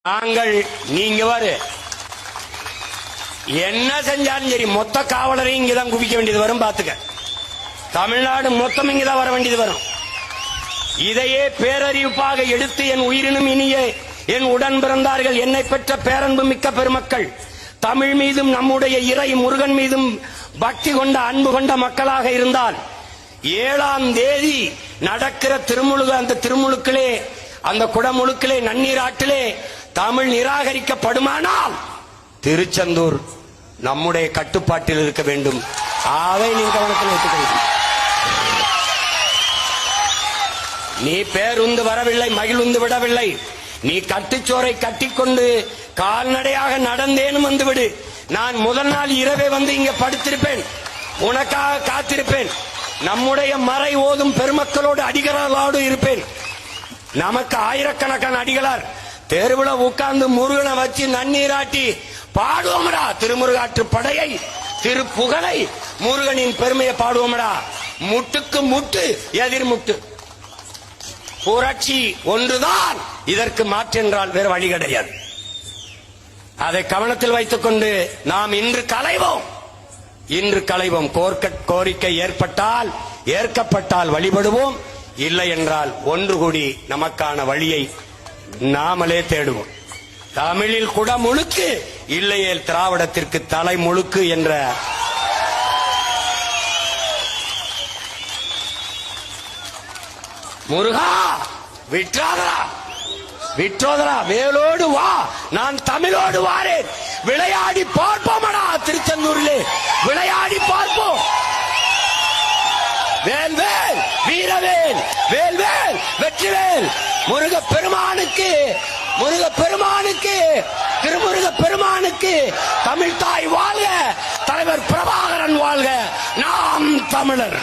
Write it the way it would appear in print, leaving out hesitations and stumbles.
நாங்கள் நீங்க வரு என்ன செஞ்சாலும் சரி மொத்த காவலரையும் இங்கதான் குவிக்க வேண்டியது வரும். பாத்துக்க, தமிழ்நாடு மொத்தம் இங்கதான் வர வேண்டியது வரும். இதையே பேரறிவிப்பாக எடுத்து என் உயிரினும் இனிய என் உடன் பிறந்தார்கள், என்னை பெற்ற பேரன்பு மிக்க பெருமக்கள், தமிழ் மீதும் நம்முடைய இறை முருகன் மீதும் பக்தி கொண்ட அன்பு கொண்ட மக்களாக இருந்தால் 7ஆம் தேதி நடக்கிற திருமுழுக்கு, அந்த திருமுழுக்கிலே அந்த குடமுழுக்கிலே நன்னீராட்டிலே தமிழ் நிராகரிக்கப்படுமானால் திருச்செந்தூர் நம்முடைய கட்டுப்பாட்டில் இருக்க வேண்டும். அதை நீ கவனத்தில் வைத்துக்கொள்ள. நீ பேருந்து வரவில்லை, மகிழ்ந்து விடவில்லை. நீ கட்டுச்சோரை கட்டிக்கொண்டு கால்நடையாக நடந்தேனும் வந்துவிடு. நான் முதல் நாள் இரவே வந்து இங்க படுத்திருப்பேன், உனக்காக காத்திருப்பேன். நம்முடைய மறை ஓதும் பெருமக்களோடு அடிகளாரோடு இருப்பேன். நமக்கு ஆயிரக்கணக்கான அடிகளார் தேர்வுல உட்கார்ந்து முருகனை வச்சு நன்னீராட்டி பாடுவோம்டா. திருமுருகாற்று படையை, திருப்புகழை, முருகனின் பெருமையை பாடுவோம்டா. முட்டுக்கு முட்டு எதிர்முட்டு. புரட்சி ஒன்றுதான் இதற்கு மாற்றென்றால் வேறு வழி கிடையாது. அதை கவனத்தில் வைத்துக் கொண்டு நாம் இன்று களைவோம். கோரிக்கை ஏற்பட்டால் ஏற்கப்பட்டால் வழிபடுவோம், இல்லை என்றால் ஒன்று கூடி நமக்கான வழியை நாமளே தேடுவோம். தமிழில் குட முழுக்கு, இல்லையேல் திராவிடத்திற்கு தலை முழுக்கு என்ற முருகா விற்றாதரா விற்றோதரா, வேலோடு வா, நான் தமிழோடு வாரேன். விளையாடி பார்ப்போமடா திருச்செந்தூரிலே, விளையாடி பார்ப்போம். வேல் வேல் வீரவேல், வேல் வேல் வெற்றிவேல். முருக பெருமானுக்கு, முருக பெருமானுக்கு, திருமுருக பெருமானுக்கு. தமிழ் தாய் வாழ்க, தலைவர் பிரபாகரன் வாழ்க. நாம் தமிழர்.